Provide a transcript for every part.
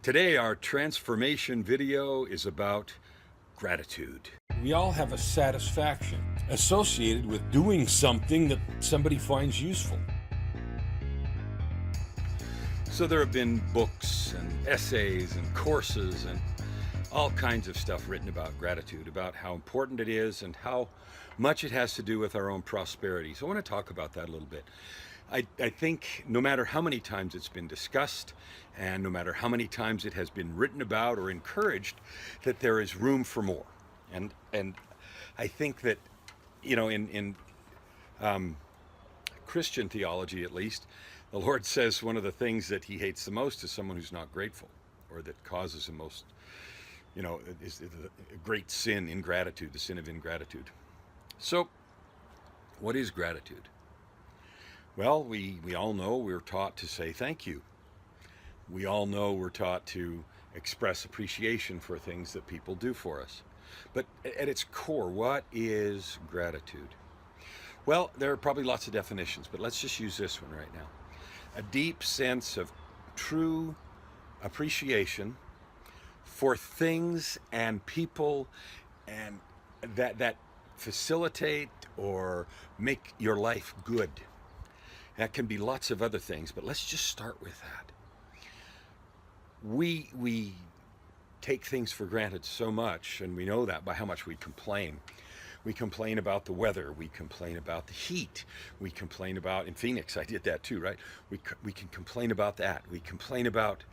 Today, our transformation video is about gratitude. We all have a satisfaction associated with doing something that somebody finds useful. So, there have been books and essays and courses and all kinds of stuff written about gratitude, about how important it is and how much it has to do with our own prosperity. So, I want to talk about that a little bit. I think no matter how many times it's been discussed and no matter how many times it has been written about or encouraged, that there is room for more. And I think that, in Christian theology at least, the Lord says one of the things that he hates the most is someone who's not grateful, or that causes the most, is a great sin, ingratitude, the sin of ingratitude. So, what is gratitude? Well, we all know we're taught to say thank you. We all know we're taught to express appreciation for things that people do for us. But at its core, what is gratitude? Well, there are probably lots of definitions, but let's just use this one right now. A deep sense of true appreciation for things and people and that facilitate or make your life good. That can be lots of other things, but let's just start with that. We take things for granted so much, and we know that by how much we complain. We complain about the weather. We complain about the heat. We complain about, in Phoenix, I did that too, right? We can complain about that. We complain about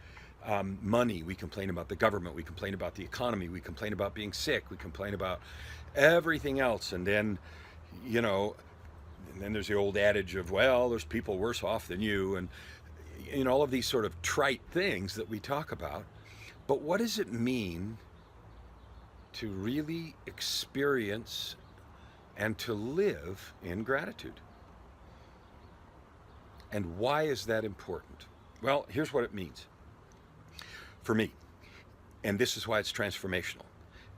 money. We complain about the government. We complain about the economy. We complain about being sick. We complain about everything else. And then, and then there's the old adage of, well, there's people worse off than you, and all of these sort of trite things that we talk about. But what does it mean to really experience and to live in gratitude? And why is that important? Well, here's what it means for me, and this is why it's transformational.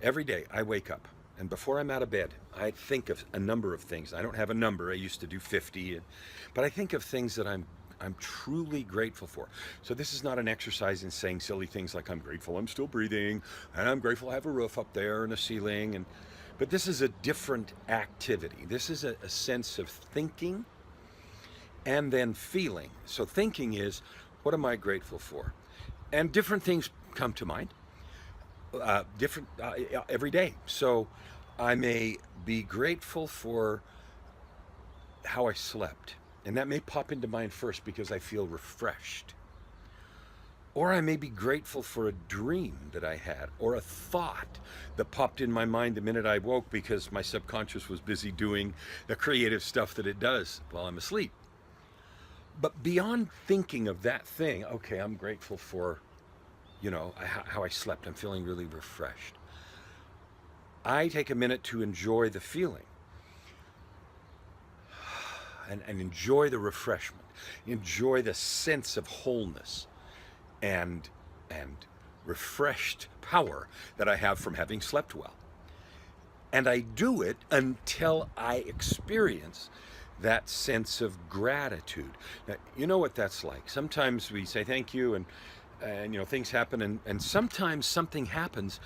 Every day I wake up, and before I'm out of bed, I think of a number of things. I don't have a number. I used to do 50, but I think of things that I'm truly grateful for. So this is not an exercise in saying silly things like I'm grateful I'm still breathing, and I'm grateful I have a roof up there and a ceiling, but this is a different activity. This is a sense of thinking and then feeling. So thinking is, what am I grateful for? And different things come to mind, every day. So I may be grateful for how I slept. And that may pop into mind first because I feel refreshed. Or I may be grateful for a dream that I had, or a thought that popped in my mind the minute I woke because my subconscious was busy doing the creative stuff that it does while I'm asleep. But beyond thinking of that thing, okay, I'm grateful for, how I slept. I'm feeling really refreshed. I take a minute to enjoy the feeling. And enjoy the refreshment, enjoy the sense of wholeness and refreshed power that I have from having slept well. And I do it until I experience that sense of gratitude. Now, you know what that's like. Sometimes we say thank you and things happen, and sometimes something happens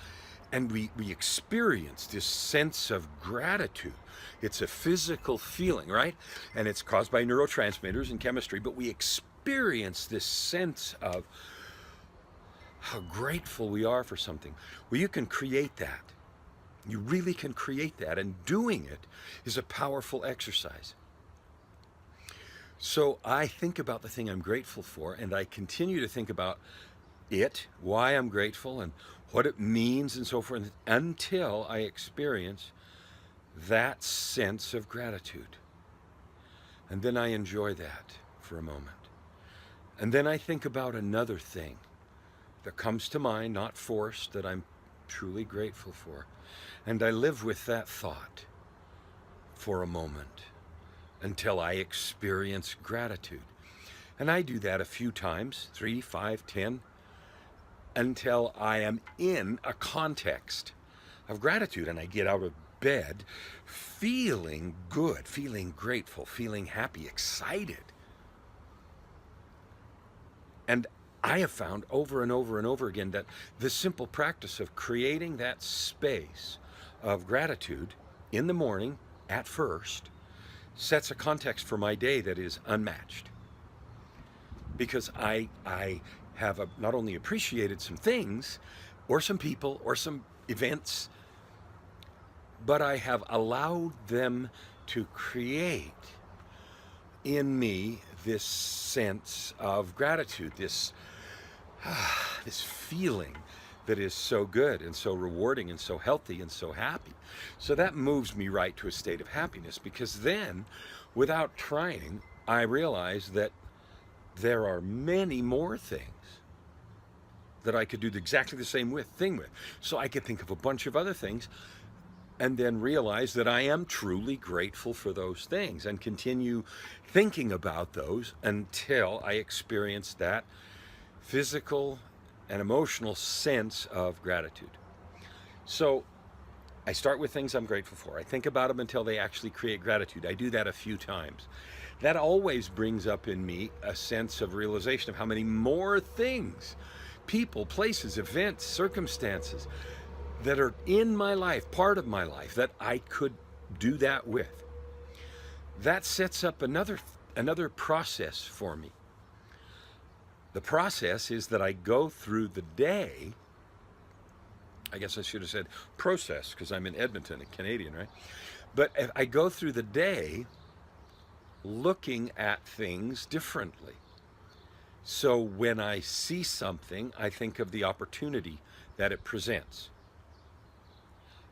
and we experience this sense of gratitude. It's a physical feeling, right? And it's caused by neurotransmitters and chemistry, but we experience this sense of how grateful we are for something. Well, you can create that. You really can create that, and doing it is a powerful exercise. So I think about the thing I'm grateful for, and I continue to think about it, why I'm grateful, and what it means, and so forth, until I experience that sense of gratitude. And then I enjoy that for a moment. And then I think about another thing that comes to mind, not forced, that I'm truly grateful for. And I live with that thought for a moment until I experience gratitude. And I do that a few times, 3, 5, 10, until I am in a context of gratitude, and I get out of bed feeling good, feeling grateful, feeling happy, excited. And I have found over and over and over again that the simple practice of creating that space of gratitude in the morning at first sets a context for my day that is unmatched. Because I have not only appreciated some things or some people or some events, but I have allowed them to create in me this sense of gratitude, this feeling that is so good and so rewarding and so healthy and so happy. So that moves me right to a state of happiness, because then, without trying, I realize that there are many more things that I could do exactly the same thing with. So I could think of a bunch of other things and then realize that I am truly grateful for those things and continue thinking about those until I experience that physical and emotional sense of gratitude. So I start with things I'm grateful for. I think about them until they actually create gratitude. I do that a few times. That always brings up in me a sense of realization of how many more things, people, places, events, circumstances that are in my life, part of my life, that I could do that with. That sets up another process for me. The process is that I go through the day, I guess I should have said process, because I'm in Edmonton, a Canadian, right? But I go through the day looking at things differently. So when I see something, I think of the opportunity that it presents.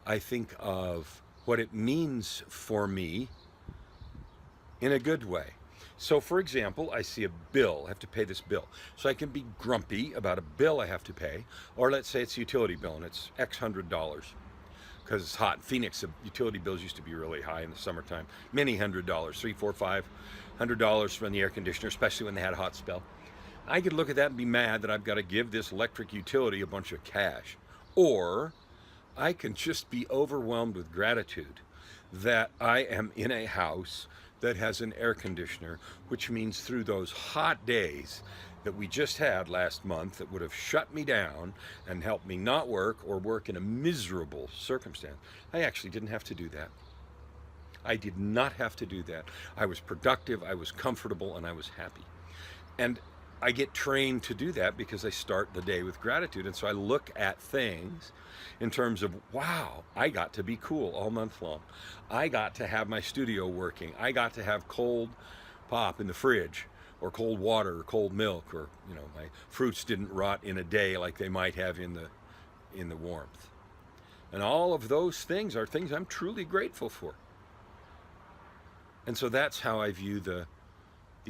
I think of what it means for me in a good way. So for example, I see a bill, I have to pay this bill. So I can be grumpy about a bill I have to pay, or let's say it's a utility bill and it's X $100 because it's hot. In Phoenix, the utility bills used to be really high in the summertime, many $100, $300, $400, $500 to run the air conditioner, especially when they had a hot spell. I could look at that and be mad that I've got to give this electric utility a bunch of cash. Or I can just be overwhelmed with gratitude that I am in a house that has an air conditioner, which means through those hot days that we just had last month that would have shut me down and helped me not work or work in a miserable circumstance, I actually didn't have to do that. I did not have to do that. I was productive, I was comfortable, and I was happy. And I get trained to do that because I start the day with gratitude. And so I look at things in terms of, wow, I got to be cool all month long. I got to have my studio working. I got to have cold pop in the fridge, or cold water, or cold milk, or my fruits didn't rot in a day like they might have in the warmth. And all of those things are things I'm truly grateful for. And so that's how I view the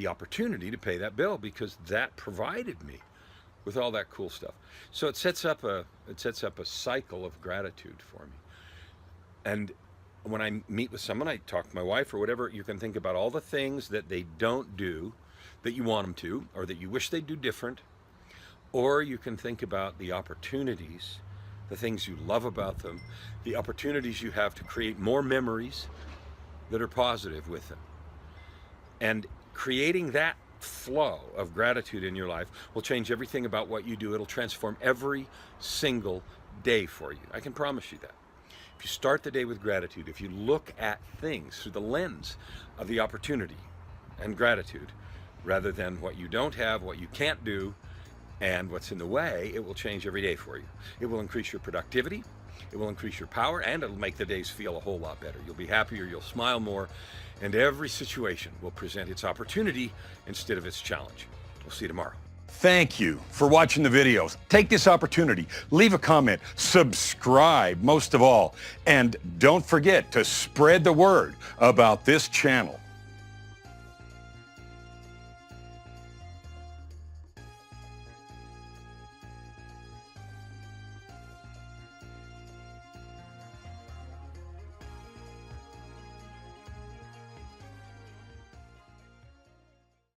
opportunity to pay that bill, because that provided me with all that cool stuff. So it sets up a cycle of gratitude for me. And when I meet with someone, I talk to my wife or whatever, you can think about all the things that they don't do that you want them to, or that you wish they'd do different, or you can think about the opportunities, the things you love about them, the opportunities you have to create more memories that are positive with them. And creating that flow of gratitude in your life will change everything about what you do. It'll transform every single day for you. I can promise you that. If you start the day with gratitude, if you look at things through the lens of the opportunity and gratitude, rather than what you don't have, what you can't do, and what's in the way, it will change every day for you. It will increase your productivity, it will increase your power, and it'll make the days feel a whole lot better. You'll be happier, you'll smile more, and every situation will present its opportunity instead of its challenge. We'll see you tomorrow. Thank you for watching the videos. Take this opportunity, leave a comment, subscribe most of all, and don't forget to spread the word about this channel.